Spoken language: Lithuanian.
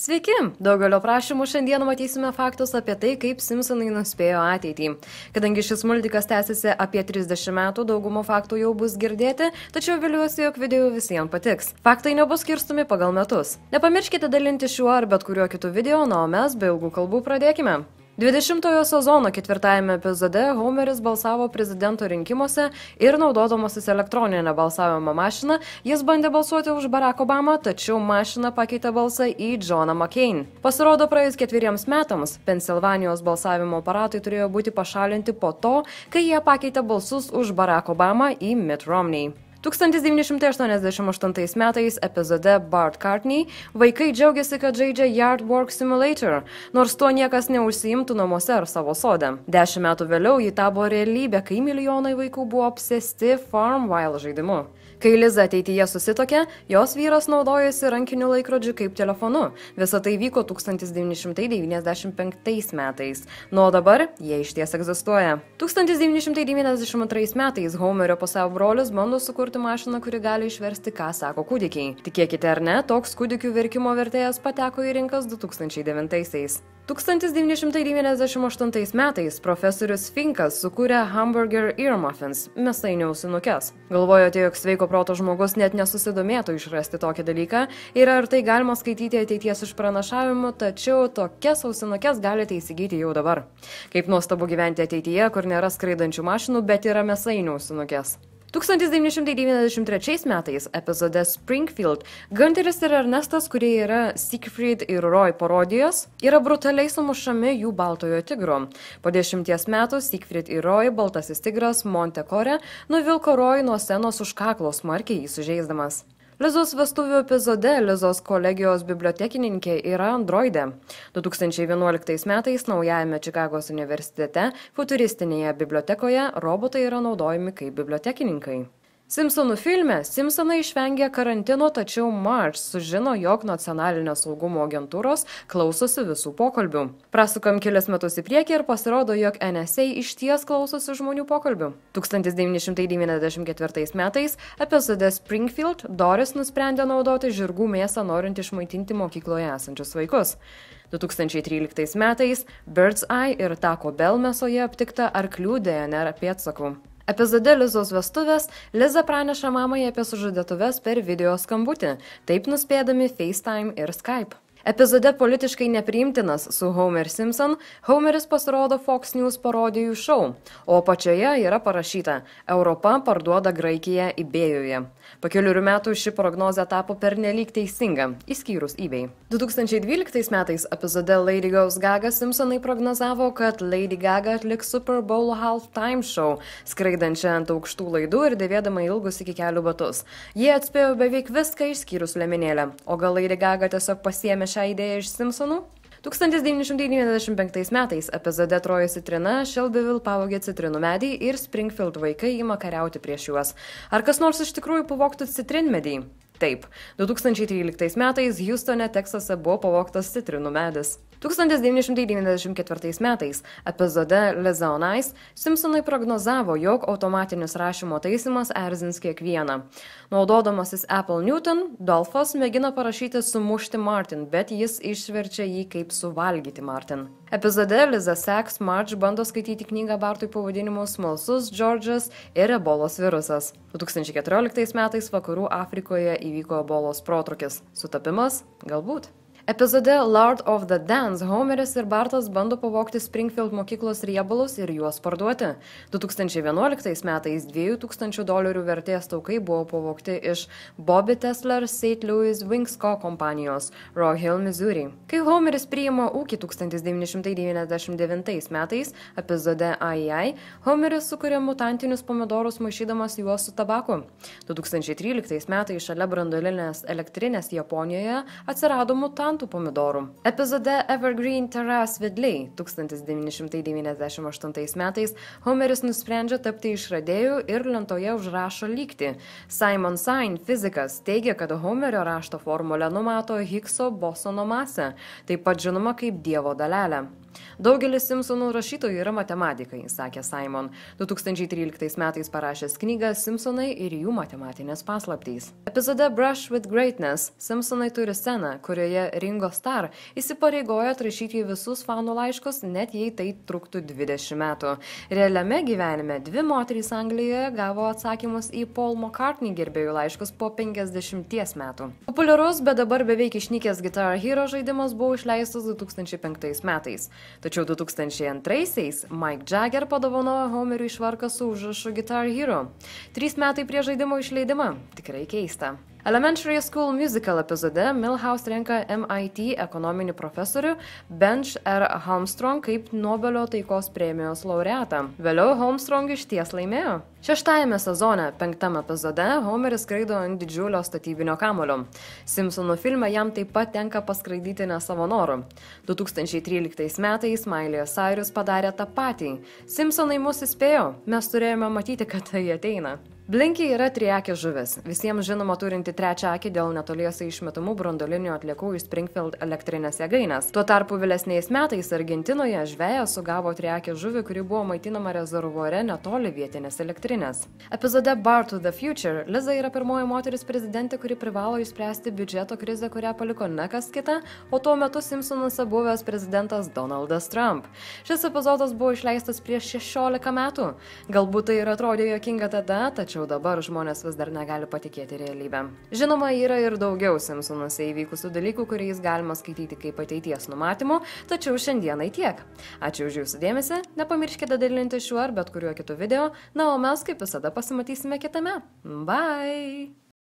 Sveiki! Daugelio prašymų šiandien matysime faktus apie tai, kaip Simpsonai nuspėjo ateitį. Kadangi šis multikas tęsiasi apie 30 metų, daugumo faktų jau bus girdėti, tačiau viliuosi, jog video visiems patiks. Faktai nebus skirstomi pagal metus. Nepamirškite dalinti šiuo ar bet kuriuo kitu video, na o mes be ilgų kalbų pradėkime. 20-ojo sezono 4-ajame epizode Homeris balsavo prezidento rinkimuose ir naudodamasis elektroninę balsavimo mašiną, jis bandė balsuoti už Barack Obamą, tačiau mašina pakeitė balsą į Johną McCain. Pasirodo, praėjus 4 metams, Pensilvanijos balsavimo aparatai turėjo būti pašalinti po to, kai jie pakeitė balsus už Barack Obamą į Mitt Romney. 1988 metais epizode Bart Cartney vaikai džiaugiasi, kad žaidžia Yard Work Simulator, nors tuo niekas neužsiimtų namuose ar savo sode. 10 metų vėliau ji tapo realybė, kai milijonai vaikų buvo apsėsti Farmville žaidimu. Kai Liza ateityje susitokė, jos vyras naudojosi rankiniu laikrodžiu kaip telefonu. Visa tai vyko 1995 metais. Nu o dabar jie išties egzistuoja. 1992 metais Homerio pusiaubrolis bando sukurti mašiną, kuri gali išversti, ką sako kūdikiai. Tikėkite ar ne, toks kūdikių verkimo vertėjas pateko į rinkas 2009-aisiais. 1998 metais profesorius Finkas sukūrė Hamburger Ear Muffins – mėsainių ausinukes. Galvojote, jog sveiko proto žmogus net nesusidomėtų išrasti tokį dalyką ir ar tai galima skaityti ateities išpranašavimu, tačiau tokias ausinukes galite įsigyti jau dabar. Kaip nuostabu gyventi ateityje, kur nėra skraidančių mašinų, bet yra mėsainių ausinukes. 1993 metais epizode Springfield Gunteris ir Ernestas, kurie yra Siegfried ir Roy parodijos, yra brutaliai sumušami jų baltojo tigro. Po 10 metų Siegfried ir Roy, baltasis tigras Montecore, nuvilko Roy nuo scenos už kaklo smarkiai jį sužeisdamas. Lizos vestuvių epizode Lizos kolegijos bibliotekininkė yra androidė. 2011 metais naujajame Čikagos universitete futuristinėje bibliotekoje robotai yra naudojami kaip bibliotekininkai. Simpsonų filme Simpsonai išvengė karantino, tačiau Marge sužino, jog nacionalinio saugumo agentūros klausosi visų pokalbių. Prasukam kelias metus į priekį ir pasirodo, jog NSA išties klausosi žmonių pokalbių. 1994 metais epizode Springfield Doris nusprendė naudoti žirgų mėsą, norint išmaitinti mokykloje esančius vaikus. 2013 metais Bird's Eye ir Taco Bell mėsoje aptikta arklių DNR pėdsakų. Epizode Lizos vestuvės Liza praneša mamai apie sužadėtuves per video skambutį, taip nuspėdami FaceTime ir Skype. Epizode Politiškai nepriimtinas su Homer Simpson, Homeris pasirodo Fox News parodijų šou, o apačioje yra parašyta Europa parduoda Graikiją eBay'uje. Po keliurių metų ši prognozė tapo pernelyg teisinga, išskyrus eBay. 2012 metais epizode Lady Goes Gaga Simpsonai prognozavo, kad Lady Gaga atliks Super Bowl halftime show, skraidančią ant aukštų laidų ir dėvėdama ilgus iki kelių batus. Jie atspėjo beveik viską išskyrus liemenėlę, o gal Lady Gaga tiesiog pasiėmė šią idėją iš Simpsonų? 1995 metais epizode Trojus citrina Shelbyville pavogė citrinų medį ir Springfield vaikai ima kariauti prieš juos. Ar kas nors iš tikrųjų pavogtų citrinmedį? Taip. 2013 metais Houstone, Teksase buvo pavogtas citrinų medis. 1994 metais epizode Liza on Ice Simpsonai prognozavo, jog automatinis rašymo taisymas erzins kiekvieną. Naudodamasis Apple Newton, Dolphas mėgina parašyti sumušti Martin, bet jis išverčia jį kaip suvalgyti Martin. Epizode Liza seks Marge bando skaityti knygą Bartui pavadinimu Smalsus Džordžas ir ebolos virusas. 2014 metais Vakarų Afrikoje įvyko ebolos protrūkis. Sutapimas? Galbūt. Epizode Lord of the Dance Homeris ir Bartas bando pavogti Springfield mokyklos riebalus ir juos parduoti. 2011 metais $2000 vertės taukai buvo pavogti iš Bobby Tesler St. Louis Wingsco kompanijos Rock Hill, Missouri. Kai Homeris priima ūkį 1999 metais epizode AI, Homeris sukuria mutantinius pomidorus maišydamas juos su tabaku. 2013 metais šalia branduolinės elektrinės Japonijoje atsirado mutantų pomidorų. Epizode Evergreen Terrace vedliai 1998 metais Homeris nusprendžia tapti išradėju ir lentoje užrašo lygtį. Simon Sain, fizikas, teigia, kad Homerio rašto formulė numato Higgso bosono masę, taip pat žinoma kaip Dievo dalelę. Daugelis Simpsonų rašytojų yra matematikai, sakė Simon. 2013 metais parašęs knygą Simpsonai ir jų matematinės paslaptys. Epizode Brush with Greatness Simpsonai turi sceną, kurioje Ringo Starr įsipareigoja atrašyti visus fanų laiškus, net jei tai truktų 20 metų. Realiame gyvenime dvi moterys Anglijoje gavo atsakymus į Paul McCartney gerbėjų laiškus po 50 metų. Populiarus, bet dabar beveik išnykęs Guitar Hero žaidimas buvo išleistas 2005 metais. Tačiau 2002-aisiais Mike Jagger padovanojo Homeriui švarką su užrašu Guitar Hero. 3 metai prie žaidimo išleidimą. Tikrai keista. Elementary School Musical epizode Milhouse renka MIT ekonominį profesorių Benj R. Armstrong kaip Nobelio taikos premijos laureatą. Vėliau Armstrong išties laimėjo. 6-ajame sezone, 5 epizode, Homeris skraido ant didžiulio statybinio kamuolio. Simpsonų filme jam taip pat tenka paskraidyti ne savo noru. 2013 metais Miley Cyrus padarė tą patį. Simpsonai mus įspėjo, mes turėjome matyti, kad tai ateina. Blinky yra triakė žuvis, visiems žinoma turinti trečią akį dėl netoliese išmetamų branduolinių atliekų iš Springfield elektrinės jėgainės. Tuo tarpu vėlesniais metais Argentinoje žvejas sugavo triakę žuvį, kuri buvo maitinama rezervuare netoli vietinės elektrinės. Epizode Bar to the Future Liza yra pirmoji moteris prezidentė, kuri privalo išspręsti biudžeto krizę, kurią paliko ne kas kita, o tuo metu Simpsonuose buvęs prezidentas Donaldas Trump. Šis epizodas buvo išleistas prieš 16 metų. Galbūt tai ir atrodė juokinga tada, tačiau dabar žmonės vis dar negali patikėti realybę. Žinoma, yra ir daugiau Simpsonuose įvykusių dalykų, kuriais galima skaityti kaip ateities numatymų, tačiau šiandienai tiek. Ačiū už jūsų dėmesį, nepamirškite dalinti šiuo ar bet kuriuo kitu video, na o mes kaip visada pasimatysime kitame. Bye!